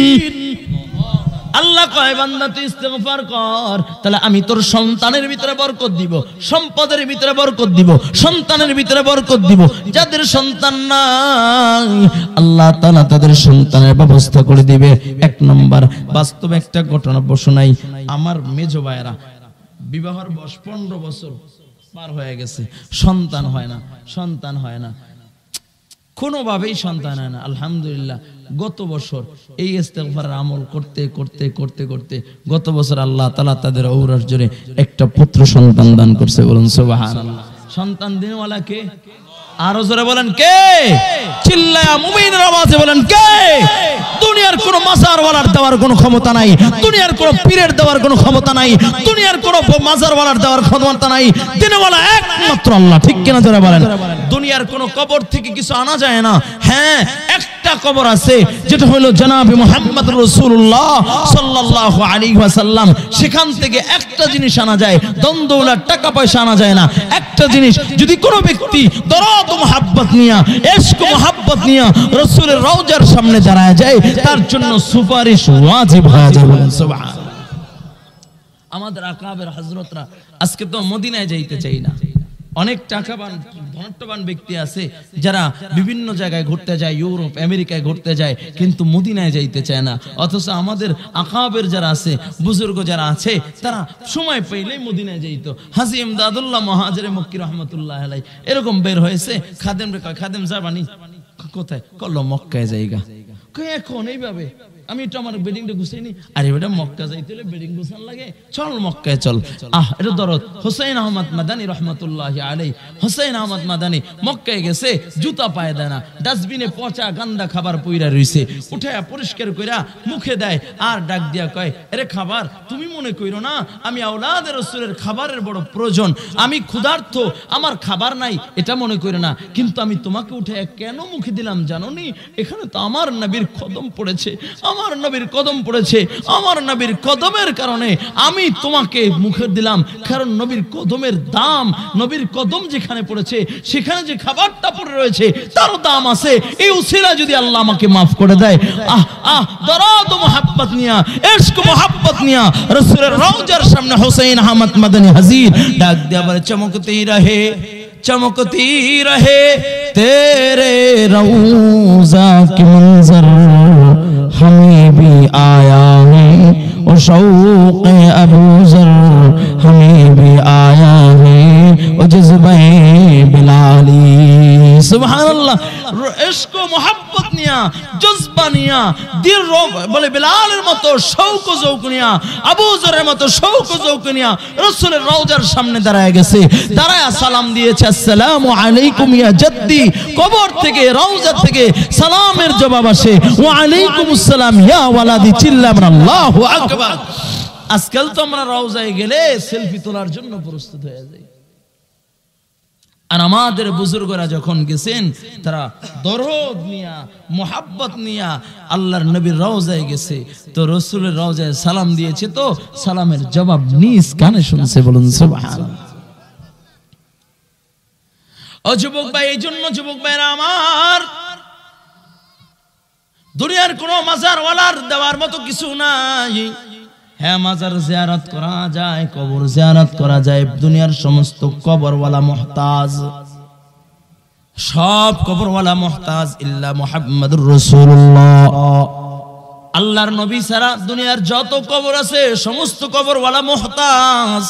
আল্লাহ কয়, বান্দা তুই ইস্তিগফার কর, তাহলে আমি তোর সন্তানের ভিতরে বরকত দিব, সম্পদের ভিতরে বরকত দিব, সন্তানের ভিতরে বরকত দিব। যাদের সন্তান নাই, আল্লাহ তাআলা তাদের সন্তানের ব্যবস্থা করে দিবে। এক নম্বর, বাস্তবে একটা ঘটনা শোনাই। আমার মেজো ভাইরা বিবাহের বয়স 15 বছর পার হয়ে গেছে, সন্তান হয় না, কোনোভাবেই সন্তান হয় না। আলহামদুলিল্লাহ, গত বছর এই ইস্তিগফারের আমল করতে গত বছর আল্লাহ তাআলা তাদের ঔরস জোরে একটা পুত্র সন্তান দান করছে। বলুন সুবহানাল্লাহ। সন্তান দেওয়ালা কে? আরো জোরে বলেন, কে? চিল্লায়া মুমিনের আওয়াজে বলেন, কে? দুনিয়ার কোন মাজারওয়ালার দেওয়ার কোনো ক্ষমতা নাই, দুনিয়ার কোন পীরের দেওয়ার কোনো ক্ষমতা নাই, দুনিয়ার কোন মাজারওয়ালার দেওয়ার ক্ষমতা নাই, দেওয়ালা একমাত্র আল্লাহ, ঠিক কিনা জোরে বলেন? দুনিয়ার কোন কবর থেকে কিছু আনা যায় না। হ্যাঁ, একটা কবর আছে, যেটা হলো জনাবে মুহাম্মদ রাসূলুল্লাহ সাল্লাল্লাহু আলাইহি ওয়াসাল্লাম। সেখান থেকে একটা জিনিস আনা যায়, দন্দৌলত, টাকা পয়সা আনা যায় না। একটা জিনিস, যদি কোনো ব্যক্তি দরদ মুহাব্বত নিয়া, ইশক মুহাব্বত নিয়া রাসূলের রওজার সামনে দাঁড়ায় যায়, তার জন্য সুপারিশ ওয়াজিব হয়ে যায়। বলেন সুবহানাল্লাহ। আমাদের আকাবের হযরতরা আজকে তো মদিনায় যাইতে চাই না। অনেক টাকাবান ধনট্টবান ব্যক্তি আছে যারা বিভিন্ন জায়গায় ঘুরতে যায়, ইউরোপ আমেরিকায় ঘুরতে যায়, কিন্তু মদিনায় যাইতে চায় না। অথচ আমাদের আকাবের যারা আছে, বুজুর্গ যারা আছে, তারা সময় পেলেই মদিনায় যাইত। হাজী ইমদাদুল্লাহ মুহাজিরে মক্কি রাহমাতুল্লাহ আলাইহি এরকম বের হয়েছে, খাদেম রে কয়, খাদেম যাবানি? কোথায়? কল্লো মক্কায় যাইগা। কয় এখন এইভাবে আমি একটু আমার বেডিংটা গুছাইনি। আরে বেটা মক্কা যাইতে হলে বেডিং গুছান লাগে, চল মক্কায় চল। এটা দরদ। হুসাইন আহমদ মাদানী রহমতুল্লাহি আলাইহি, হুসাইন আহমদ মাদানী মক্কায় গেছে, জুতা পায়ে দেয় না, ডাস্টবিনে পচা গান্দা খাবার পইরা রইছে, উঠায়া পরিষ্কার কইরা মুখে দেয় আর ডাক দিয়া কয়, আরে খাবার তুমি মনে কইরো না আমি আওলাদের রাসূলের খাবারের বড় প্রয়োজন, আমি ক্ষুধার্ত, আমার খাবার নাই, এটা মনে কইরো না, কিন্তু আমি তোমাকে উঠায়া কেন মুখে দিলাম জানো নি? এখানে তো আমার নবীর কদম পড়েছে, আমার নবীর কদম পড়েছে, আমার নবীর কদমের কারণে আমি তোমাকে মুখে দিলাম। কারণ নবীর কদমের দাম, নবীর কদম যেখানে পড়েছে সেখানে যে খাবারটা পড়ে রয়েছে তারও দাম আছে। এই উসিলা যদি আল্লাহ আমাকে মাফ করে দেয়, দরদ ও মোহাব্বত নিয়া, ইশক মোহাব্বত নিয়া রাসূলের রওজার সামনে হুসাইন আহমদ মাদানী হাজির, ডাক দিয়া বলে, চমকতি রহে चमकती रहे तेरे रौज़ा के मंजर, हमें भी आया है और शौक़ अबू ज़र, हमें भी आया है और जज़्बे बिलाली। सुभानअल्लाह। इश्क मोहब्बत निया, जज्बा निया, दिल বলে বিলালের মতো শৌক ও যৌক নিয়া, আবু যরের মতো শৌক ও যৌক নিয়া রাসূলের রওজার সামনে দাঁড়ায় গেছে, দাঁড়ায় সালাম দিয়েছে, আসসালামু আলাইকুম ইয়া জাদ্দি। কবর থেকে, রওজা থেকে সালামের জবাব আসে, ওয়া আলাইকুমুস সালাম ইয়া ওয়ালাদি। চিল্লাবেন আল্লাহু আকবার। আজকাল তো আমরা রওজায় গেলে সেলফি তোলার জন্য প্রস্তুত হয়ে যাই, আর আমাদের বুজুর্গরা যখন গেছেন তারা দরদ নিয়া, মোহাব্বত নিয়া আল্লাহর নবীর রওজায় গেছে, তো রাসূলের রওজায় সালাম দিয়েছে, তো সালামের জবাব নিজ কানে শুনছে। বলুন সুবহানাল্লাহ। ও যুবক ভাই, এই জন্য যুবক ভাইরা আমার, দুনিয়ার কোন মাজারওয়ালার দেওয়ার মতো কিছু নাই। হ্যাঁ, মাজার জিয়ারত করা যায়, কবর জিয়ারত করা যায়, দুনিয়ার সমস্ত কবরওয়ালা মুহতাজ, সব কবরওয়ালা মুহতাজ ইল্লা মুহাম্মাদুর রাসূলুল্লাহ। আল্লাহর নবী ছাড়া দুনিয়ার যত কবর আছে সমস্ত কবরওয়ালা মুহতাজ।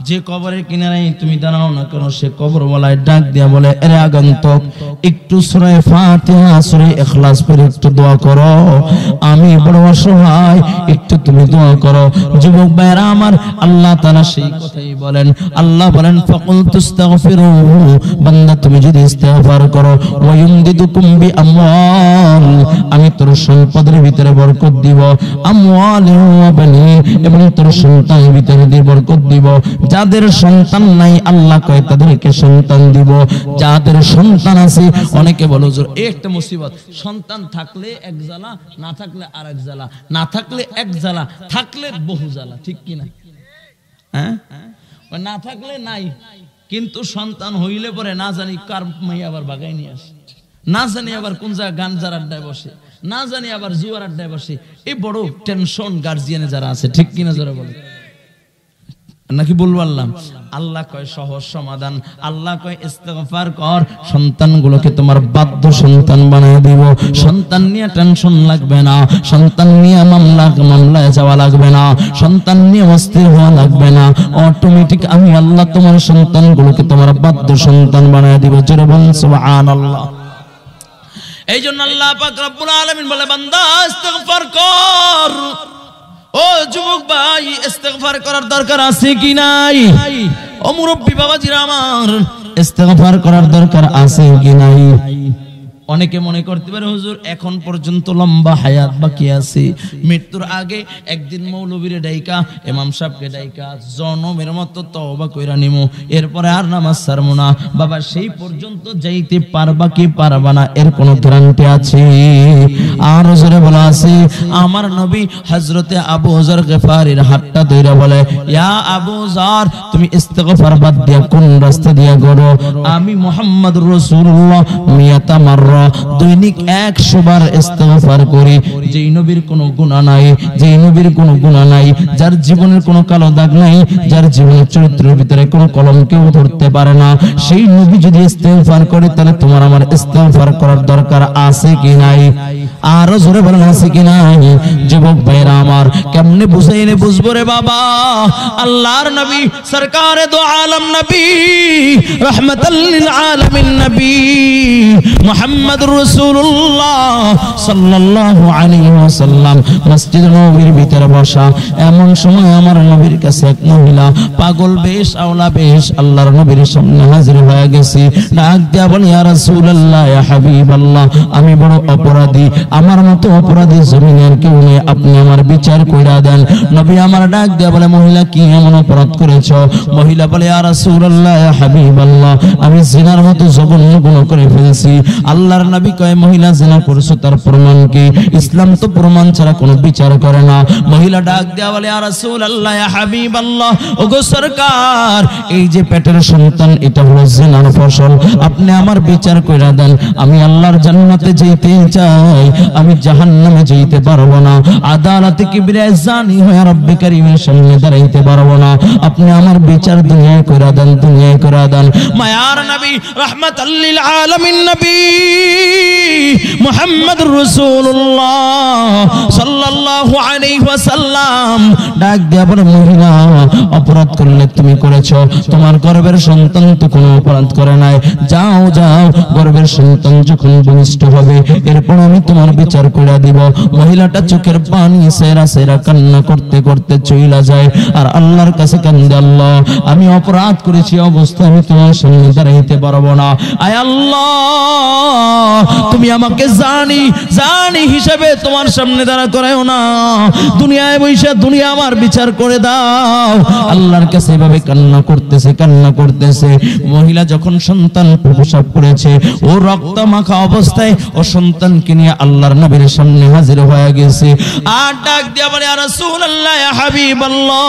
যে কবরের কিনারায় তুমি দাঁড়াও না কেন, সে কবরওয়ালায় ডাক দিয়া বলে, আরে আগন্তুক, একটু সূরা ফাতিহা, সূরা ইখলাস পড়ে একটু দোয়া করো, আমি বড় অসহায়, একটু তুমি দোয়া করো। যুবক ভাইরা আমার, আল্লাহ তাআলা সেই কথাই বলেন। আল্লাহ বলেন, ফাকুল তুস্তাগফিরু, বান্দা তুমি যদি ইস্তিগফার করো, ওয়া ইউমদিদুকুম বিআমওয়াল, আমি তোর সম্পদের ভিতরে বরকত দিব, আমওয়াল ওয়া বানিন, এবং তোর সন্তানের ভিতরে দিয়ে বরকত দিব। যাদের সন্তান নাই আল্লাহ কয় তাদেরকে সন্তান দিব, যাদের সন্তান আছে, অনেকে বলে হুজুর এই একটা মুসিবত, সন্তান থাকলে এক জ্বালা, না থাকলে আরেক জ্বালা, না থাকলে এক জ্বালা, থাকলে বহু জ্বালা, ঠিক কিনা? হ্যাঁ, না থাকলে নাই, কিন্তু সন্তান হইলে পরে না জানি কার মাইয়া আবার বাগাই নিয়ে আসে, না জানি আবার কোন জায়গায় গাঞ্জার আড্ডায় বসে, না জানি আবার জুয়ার আড্ডায় বসে। এই বড় টেনশন গার্জিয়ানে যারা আছে, ঠিক কিনা যারা বলে, নাকি বলবো? আল্লাহ কয় সহজ সমাধান, আল্লাহ কয় ইস্তিগফার কর, সন্তানগুলোকে তোমার বাধ্য সন্তান বানিয়ে দিব, সন্তান নিয়ে টেনশন লাগবে না, সন্তান নিয়ে মামলায় যাওয়া লাগবে না, সন্তান নিয়ে অস্থির হওয়া লাগবে না, অটোমেটিক আমি আল্লাহ তোমার সন্তানগুলোকে তোমার বাধ্য সন্তান বানিয়ে দিব। জোরে বলুন সুবহানাল্লাহ। এই জন্য আল্লাহ পাক রব্বুল আলামিন বলে, বান্দা ইস্তিগফার কর। ও যুবক ভাই, ইস্তিগফার করার দরকার আছে কি নাই? ও মুরব্বি বাবাজিরা আমার, ইস্তিগফার করার দরকার আছে কি নাই? অনেকে মনে করতে পারে হুজুর এখন পর্যন্ত লম্বা হায়াত বাকি আছে, মৃত্যুর আগে একদিন মৌলবীরে ডাইকা, ইমাম সাহেবকে ডাইকা জনমের মতো তওবা কইরা নিমু, এরপরে আর নামাজ ছাড়বো না। বাবা, সেই পর্যন্ত যাইতে পারবা কি পারবা না, এর কোন গ্যারান্টি আছে? আর জোরে বলা আছে, আমার নবী হযরতে আবু যর গফারির হাতটা ধইরা বলে, ইয়া আবু যর, তুমি ইস্তিগফার বাদ দিয়া কোন রাস্তা দিয়া করো? আমি মুহাম্মদুর রাসূলুল্লাহ মিয়াতা মাররা দৈনিক 100 বার ইস্তেগফার করি। যেই নবীর কোনো গুনাহ নাই, যেই নবীর কোনো গুনাহ নাই, যার জীবনের কোনো কালো দাগ নাই, যার জীবনের চরিত্রের ভিতরে কোনো কলম কেউ ধরতে পারে না, সেই নবী যদি ইস্তেগফার করে তাহলে তোমার আমার ইস্তেগফার করার দরকার আছে কি নাই? আরো জোরে বলেন আছে কি নাই? যুবক ভাইরা আমার, কেমনে বুঝাইলে বুঝবো রে বাবা? আল্লাহর নবী সরকারে দো আলম নবী রহমাতাল লিল আলামিন নবী মুহাম্মদুর রাসূলুল্লাহ সাল্লাল্লাহু আলাইহি ওয়াসাল্লাম মসজিদ নববীর ভিতরে বসা। এমন সময় আমার নবীর কাছে এক মহিলা পাগল বেশ, আওলা বেশ আল্লাহর নবীর সামনে হাজির হয়ে গেছে। ডাক দিয়া বলে, ইয়া রাসূলুল্লাহ, ইয়া হাবিবাল্লাহ, আমি বড় অপরাধী, আমার মতো অপরাধী জমিনের কেউ নেই, আপনি আমার বিচার কইরা দেন। নবী আমার ডাক দিয়া বলে, মহিলা কি এমন অপরাধ করেছো? মহিলা বলে, ইয়া রাসূলুল্লাহ, ইয়া হাবিবাল্লাহ, আমি জিনার মতো জঘন্য গুনাহ করে ফেলেছি। আল্লাহর নবী কয়, মহিলা জিনা করেছো তার প্রমাণ কি? ইসলাম তো প্রমাণ ছাড়া কোনো বিচার করে না। মহিলা ডাক দিয়া বলে, ইয়া রাসূলুল্লাহ, ইয়া হাবিবাল্লাহ, ওগো সরকার, এই যে পেটের সন্তান এটা হলো জিনার ফসল, আপনি আমার বিচার কইরা দেন। আমি আল্লাহর জান্নাতে যেতে চাই, আমি জাহান্নামে যেতে পারবো না। আদালতে কিবরিয়া জানি হয়ে রব্বে কারীমের সামনে দাঁড়াইতে পারবো না। আপনি আমার বিচার দুনিয়ায় কইরা দেন, দুনিয়ায় কইরা দেন। মায়ার নবী রাহমাতাল লিল আলামিন নবী মুহাম্মদুর রাসূলুল্লাহ সাল্লাল্লাহু আলাইহি ওয়াসাল্লাম ডাক দিয়া বলে, মহিলা, অপরাধ করলে তুমি করেছো, তোমার গর্ভের সন্তান তো কোনো অপরাধ করে নাই। যাও যাও, গর্ভের সন্তান যখন ভূমিষ্ঠ হবে এরপর আমি তোমার বিচার করে দিব। মহিলাটা চোখের পানি সেরা সেরা কান্না করতে করতে চইলা যায় আর আল্লাহর কাছে কান্দে, আল্লাহ, আমি অপরাধ করেছি, অবস্থা আমি তোমার সামনে দাঁড়াইতে পারবো না। আয় আল্লাহ, তুমি আমাকে জানি জানি হিসেবে তোমার সামনে দাঁড়া করায়ও না, দুনিয়ায় বৈশা দুনিয়া আমার বিচার করে দাও। আল্লাহর কাছে এভাবে কান্না করতেছে, কান্না করতেছে। মহিলা যখন সন্তান প্রসব করেছে, ও রক্ত মাখা অবস্থায় ও সন্তানকে নিয়ে আল্লাহর নবীর সামনে হাজির হয়ে গেছে। আর ডাক দিয়া বলে, ইয়া রাসূলুল্লাহ, ইয়া হাবিবাল্লাহ,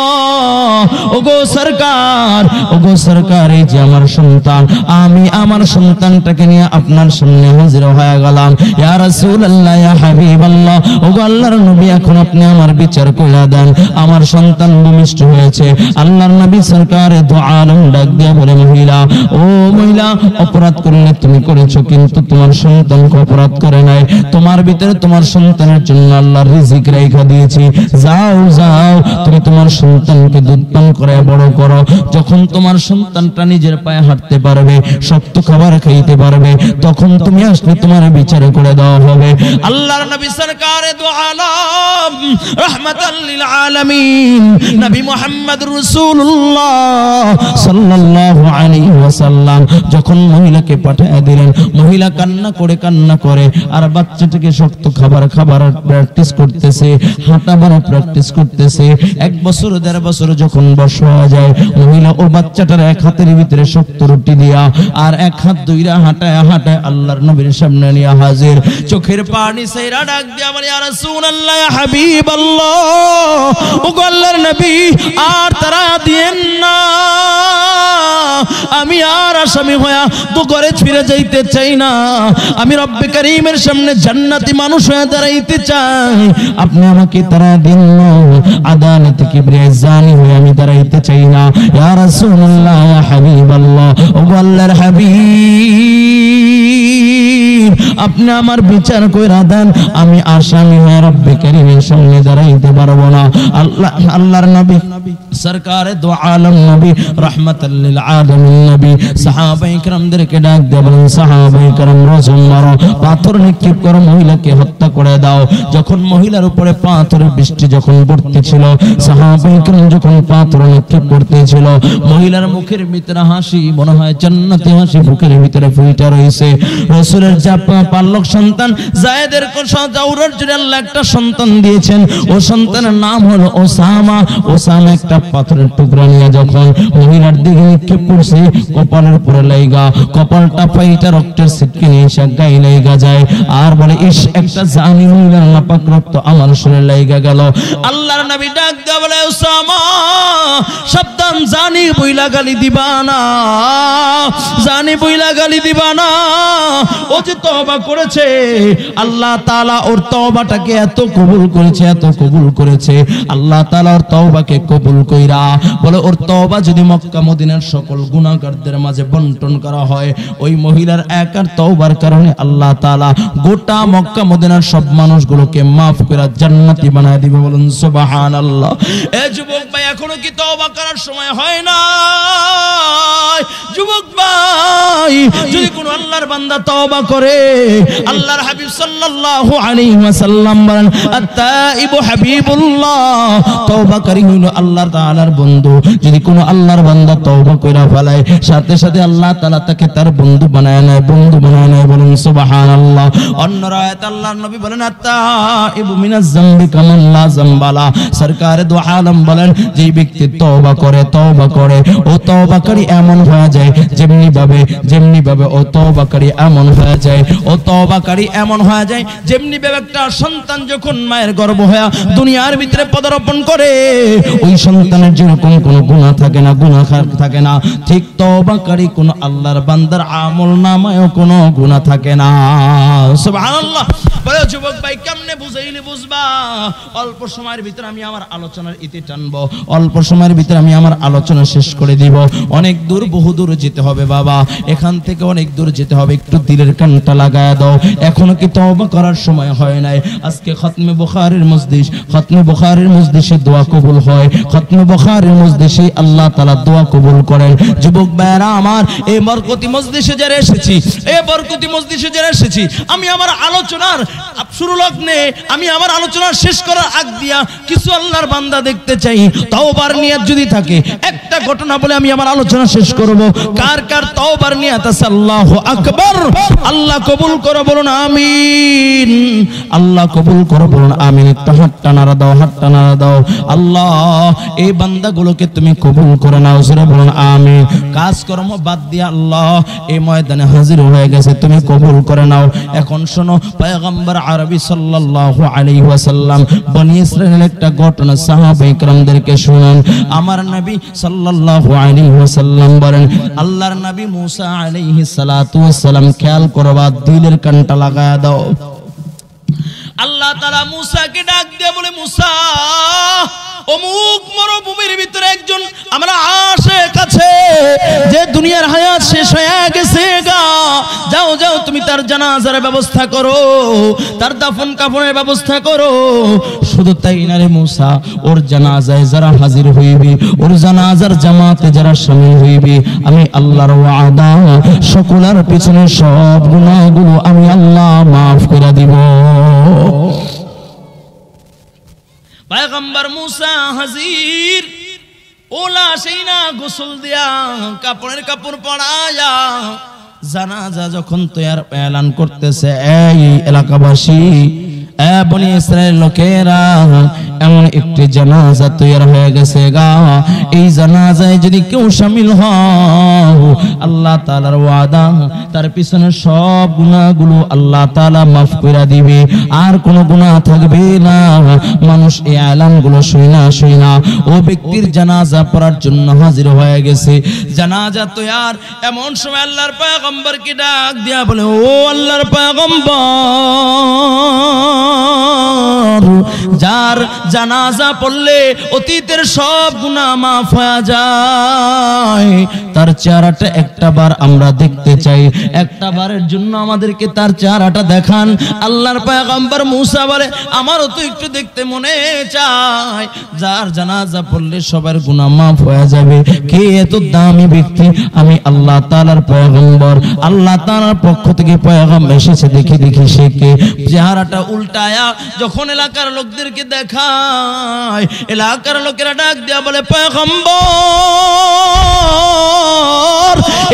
ওগো সরকার, ওগো সরকার, এই যে আমার সন্তান, আমি আমার সন্তানটাকে নিয়ে আপনার সামনে হাজির হয়ে গেলাম। ইয়া রাসূলুল্লাহ, ইয়া হাবিবাল্লাহ, ওগো আল্লাহর নবী, এখন আপনি আমার বিচার কইরা দেন, আমার সন্তান ভূমিষ্ঠ হয়েছে। আল্লাহর নবী সরকারে দো আলম ডাক দিয়া বলে, মহিলা, ও মহিলা, অপরাধ করলে তুমি করেছো, কিন্তু তোমার সন্তানকে অপরাধ করে নাই। তোমার ভিতরে তোমার সন্তানের জন্য আল্লাহর রিজিক রাইখা দিয়েছি। যাও যাও, তুমি তোমার সন্তানকে দুধ পান করায় বড় করো। যখন তোমার সন্তানটা নিজের পায়ে হাঁটতে পারবে, শক্ত খাবার খাইতে পারবে, তখন তুমি আসলে তোমার বিচার করে দেওয়া হবে। আল্লাহর নবী সরকারে দো আলম রাহমাতাল লিল আলামিন নবী মুহাম্মদুর রাসূলুল্লাহ সাল্লাল্লাহু আলাইহি ওয়াসাল্লাম যখন মহিলাকে পাঠিয়ে দিলেন, মহিলা কান্না করে আর বাচ্চাটাকে শক্ত খাবার প্র্যাকটিস করতেছে, হাঁটা বাড়া প্র্যাকটিস করতেছে। 1 বছর 1.5 বছর যখন বয়স হয়ে যায়, মহিলা ও বাচ্চাটার এক হাতের ভিতরে শক্ত রুটি দিয়া আর এক হাত দুইরা হাঁটায় হাঁটায় আল্লাহর নবীর সামনে নিয়ে হাজির। চোখের পানি সেরা ডাক দিয়া বলে, ইয়া রাসূলুল্লাহ, ইয়া হাবিবাল্লাহ, ও আল্লাহর নবী, আর তারা দিয়েন না, আমি আর আসামি হইয়া তো ঘরে ফিরে যাইতে চাই না, আমি রব্বে কারীমের সামনে জান্নাতি মানুষ হয়ে দাঁড়াইতে চাই, আপনি আমাকে তারা দিন না, আদালতে কিবরিয়া জানি হয়ে আমি দাঁড়াইতে চাই না। ইয়া রাসূলুল্লাহ, ইয়া হাবিবাল্লাহ, ও আল্লাহর হাবিব, আপনি আমার বিচার কইরা দেন, আমি আসামি হয়ে রব্বে কারীমের সামনে দাঁড়াইতে পারবো না। আল্লাহর নবী সরকারে দো আলম নবী রাহমাতাল লিল আলামিন নবী সাহাবায়ে কেরামদেরকে ডাক দিয়ে বলেন, সাহাবায়ে কেরাম, রজম মারো, পাথর নিক্ষেপ করো, মহিলাকে হত্যা করে দাও। যখন মহিলার উপরে পাথরের বৃষ্টি যখন পড়তেছিল, সাহাবায়ে কেরাম যখন পাথর নিক্ষেপ করতেছিল, মহিলার মুখের ভিতরে হাসি, মনে হয় জান্নাতি হাসি বুকের ভিতরে ফুটে রয়েছে। রাসূলের পালক সন্তান যায়েদের জাওরার জন্য আল্লাহ একটা সন্তান দিয়েছেন, ও সন্তানের নাম হলো ওসামা। ওসামা একটা পাথরের টুকরা নিয়ে যখন মহিলার দিকে নিক্ষেপ করছে, কপালের উপরে লাইগা, কপালটা পাইটা রক্তের ছিটকে নিয়ে এসে গায়ে লাইগা যায় আর বলে, ইস, একটা জানি মহিলার নাপাক রক্ত আমার শরীরে লাইগা গেল। আল্লাহর নবী ডাক দিয়ে বলে, ওসামা, সাবধান, জানি বইলা গালি দিবা না, জানি বইলা গালি দিবা না, ও যে তওবা তওবা করেছে, আল্লাহ তাআলা ওর তওবাটাকে এত কবুল করেছে, এত কবুল করেছে। আল্লাহ তাআলা ওর তওবাকে কবুল কইরা বলে ওর তওবা যদি মক্কা মদিনার সকল গুনাহগারদের মাঝে বন্টন করা হয়, ওই মহিলার একার তওবার কারণে আল্লাহ তাআলা গোটা মক্কা মদিনার সব মানুষগুলোকে মাফ করে জান্নাতি বানায় দিবে। বলুন সুবহানাল্লাহ। এই যুবক ভাই, এখনো কি তওবা করার সময় হয় না? যুবক ভাই, যদি কোন আল্লাহর বান্দা তওবা করে, আল্লাহর হাবিব সাল্লাল্লাহু আলাইহি ওয়াসাল্লাম বলেন আত-তাইবু হাবিবুল্লাহ, তওবাকারী হইল আল্লাহ তাআলার বন্ধু। যদি কোন আল্লাহর বান্দা তওবা কইরা ফেলায়, সাথে সাথে আল্লাহ তাআলা তাকে তার বন্ধু বানায় নেয়, বন্ধু বানায় নেয়। বলুন সুবহানাল্লাহ। অন্য রায়াত আল্লাহর নবী বলেন আত-তাইবু মিনাজ যামবি কামান লা যামবালা, সরকারে দু আলম বলেন যেই ব্যক্তি তওবা করে ও তওবাকারী এমন হয়ে যায় যেমনি ভাবে ও তওবাকারী এমন হয়ে যায়, ও তওবাকারী এমন হয়ে যায় যেমনি ভাবে একটা সন্তান যখন মায়ের গর্ভ হয়ে দুনিয়ার ভিতরে পদার্পণ করে, ওই সন্তানের যেরকম কোনো গুনাহ থাকে না, গুনাহ থাকে না, ঠিক তওবাকারী কোন আল্লাহর বান্দার আমল নামায়ও কোনো গুনাহ থাকে না। সুবহানাল্লাহ। বলে যুবক ভাই, কেমনে বুঝাইলে বুঝবা? অল্প সময়ের ভিতরে আমি আমার আলোচনার ইতি টানবো, অল্প সময়ের ভিতরে আমি আমার আলোচনা শেষ করে দিব। অনেক দূর, বহুদূর যেতে হবে বাবা, এখান থেকে অনেক দূর যেতে হবে। একটু দিলের কানটা লাগায় দাও। এখনো কি তওবা করার সময় হয় নাই? আজকে খতমে বুখারীর মজলিসে দোয়া কবুল হয়, খতমে বুখারীর মজলিসে আল্লাহ তাআলা দোয়া কবুল করেন। যুবক ভাইরা আমার, এই বরকতি মজলিসে যারা এসেছি, আমি আমার আলোচনার শুরু লগ্নে, আমি আমার আলোচনা শেষ করার আগ দিয়া কিছু আল্লাহর বান্দা দেখতে চাই। তওবার নিয়ত যদি থাকে, একটা ঘটনা বলে আমি আমার আলোচনা শেষ করব। কার কার তওবার নিয়ত আছে? আল্লাহু আকবার। আল্লাহ কবুল করো, বলুন আমিন। আল্লাহ কবুল করো, বলুন আমিন। একটু হাতটা নাড়া দাও। আল্লাহ, এই বান্দাগুলোকে তুমি কবুল করে নাও, জোরে বলুন আমিন। কাজকর্ম বাদ দিয়ে আল্লাহ এই ময়দানে হাজির হয়ে গেছে, তুমি কবুল করে নাও। এখন শোনো, পয়গম্বর আরবি সাল্লাল্লাহু আলাইহি ওয়াসাল্লাম বনি ইসরাইলের একটা ঘটনা সাহাবায়ে কেরামদেরকে শুনান। আমার নবী সাল্লাল্লাহু আলাইহি ওয়াসাল্লাম বলেন, আল্লাহর নবী মুসা আলাইহিস সালাতু ওয়াস সালাম, খেয়াল করবা, দিলের কানটা লাগায়া দাও। আল্লাহ তাআলা মুসাকে ডাক দিয়ে বলে, মুসা, অমুক মরুভূমির ভিতরে একজন আমরা আশেক আছে, যে দুনিয়ার হায়াত শেষ হয়ে গেছে গা, যাও তুমি তার জানাজার ব্যবস্থা করো, তার দাফন কাফনের ব্যবস্থা করো। শুধু তাই না রে মুসা, ওর জানাজায় যারা হাজির হইবে, ওর জানাজার জামাতে যারা শামিল হইবে, আমি আল্লাহর ওয়াদা, সকলের পিছনে সব গুনাহগুলো আমি আল্লাহ মাফ করে দিব। পয়গম্বর মুসা হাজির, ওলা সেইনা গোসল দিয়া, কাপড়ের কাপড় পরায়া, জানাজা যখন তৈয়ার এলান করতেছে, এই এলাকাবাসী, বনি ইসরাইল লোকেরা, এমন একটি জানাজা তৈয়ার হয়ে গেছে গা, এই জানাজায় যদি কেউ শামিল হও, আল্লাহ তাআলার ওয়াদা, তার পিছনে সব গুনাহগুলো আল্লাহ তাআলা মাফ করে দিবে, আর কোনো গুনাহ থাকবে না। মানুষ এই আলামগুলো শুইনা ও ব্যক্তির জানাজা পড়ার জন্য হাজির হয়ে গেছে। জানাজা তৈয়ার, এমন সময় আল্লাহর পয়গম্বরকে ডাক দিয়া বলে, ও আল্লাহর পয়গম্বর, যার জানাজা পড়লে অতীতের সব গুনাহ মাফ হয়ে যায়, তার চেহারাটা একটা বার আমরা দেখতে চাই, একটা বারের জন্য আমাদেরকে তার চেহারাটা দেখান। আল্লাহর পয়গম্বর মুসা বলে, আমারও তো একটু দেখতে মনে চায়, যার জানাজা পড়লে সবার গুনাহ মাফ হয়ে যাবে। কে এত দামি ব্যক্তি? আমি আল্লাহ তাআলার পয়গম্বর, আল্লাহ তাআলার পক্ষ থেকে পয়গাম এসেছে, দেখি সে কে। চেহারাটা উল্টায়া যখন এলাকার লোকদেরকে দেখায়, এলাকার লোকেরা ডাক দিয়া বলে, পয়গম্বর,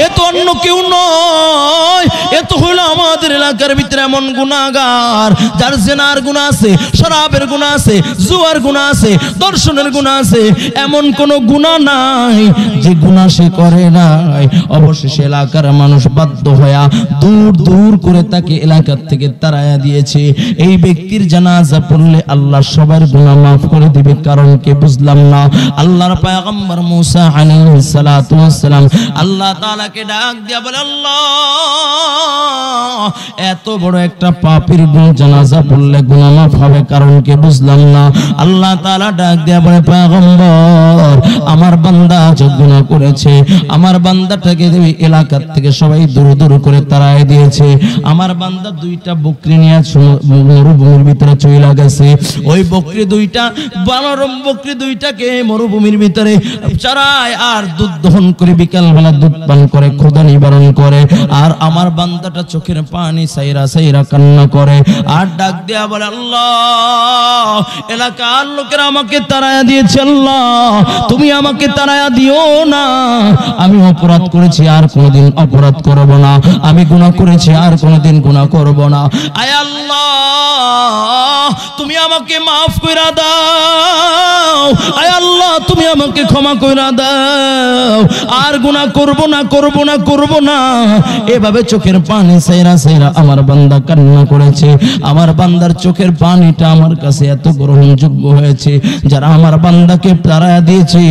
এ তো অন্য কেউ নয়, এ তো হলো আমাদের এলাকার ভিতরে এমন গুনাহগার, যার জিনার গুনাহ আছে, শরাবের গুনাহ আছে, জুয়ার গুনাহ আছে, দর্শনের গুনাহ আছে, এমন কোন গুনাহ নাই যে গুনাহ সে করে নাই। অবশেষে এলাকার মানুষ বাধ্য হয়ে দূর করে তাকে এলাকা থেকে তাড়াইয়া দিয়েছে। এই ব্যক্তির জানাজা পড়লে আল্লাহ সবার গুনাহ মাফ করে দিবে, কারণ কে বুঝলাম না। আল্লাহর পয়গম্বর মুসা আলাইহিস সালাতু ওয়াস সালাম আল্লাহ তাআলাকে ডাক দিয়া বলে, আল্লাহ, এত বড় একটা পাপীর জানাজা পড়লে গুনাহ মাফ হবে, কারণ কি বুঝলাম না। আল্লাহ তাআলা ডাক দিয়া বলে, পয়গম্বর আমার বান্দা যে গুনাহ করেছে, আমার বান্দাটাকে এলাকা থেকে সবাই দূর দূর করে তাড়ায় দিয়েছে। আমার বান্দা দুইটা বকরি নিয়ে মরুভূমির ভিতরে চলে গেছে। ওই বকরি দুইটা, বানরম বকরি দুইটাকে মরুভূমির ভিতরে চড়ায় আর দুধ দহন করে বিকাল বেলা দুধ পান করে ক্ষুধা নিবারণ করে। আর আমার বান্দাটা চোখের পানি সাইরা সাইরা কান্না করে আর ডাক দেয়া বলে, আল্লাহ এলাকার লোকেরা আমাকে তাড়ায়া দিয়েছে, আল্লাহ তুমি আমাকে তাড়ায়া দিও না। আমি অপরাধ করেছি, আর কোনোদিন অপরাধ করব না। আমি গুনাহ করেছি, আর কোনোদিন গুনাহ করব না। আয় আল্লাহ তুমি আমাকে মাফ কইরা দাও, আয় আল্লাহ তুমি আমাকে ক্ষমা কইরা দাও, আর গুনাহ করব না, করব না, করব না। এভাবে চোখের পানি সাইরা সাইরা আমার বান্দা কান্না করেছে। আমার বান্দার চোখের পানিটা আমার কাছে এত গ্রহণযোগ্য হয়েছে, যারা আমার বান্দাকে তাড়ায়া দিয়েছে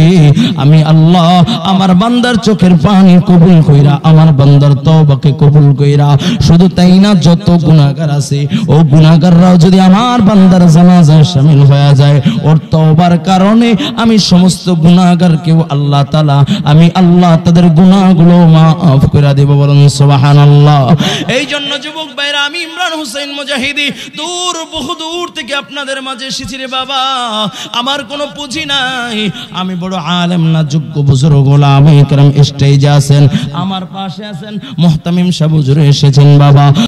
আমি আল্লাহ আমার বান্দার চোখের পানি কবুল কইরা আমার বান্দার তওবাকে কবুল কইরা। শুধু তাই না, যত গুনাহগার আছে ও গুনাহগাররাও যদি আমার বান্দার জানাজায় শামিল হয়ে যায়, ওর তওবার কারণে আমি সমস্ত গুনাহগারকেও আল্লাহ তাআলা, আমি আল্লাহ তাদের গুনাহগুলো মাফ করে দেব। বলুন সুবহানাল্লাহ। এই জন্য যুবক ভাইরা, আমি ইমরান হোসেন মুজাহিদি দূর বহু দূর থেকে আপনাদের মাঝে এসেছি রে বাবা। আমার কোনো পুঁজি নাই, আমি বড় আলেম না, যোগ্য বুজুর্গ ওলামায়ে কেরাম স্টেজে আছেন, আমার পাশে আছেন মুহতামিম সাহেব হুজুর এসেছেন বাবা।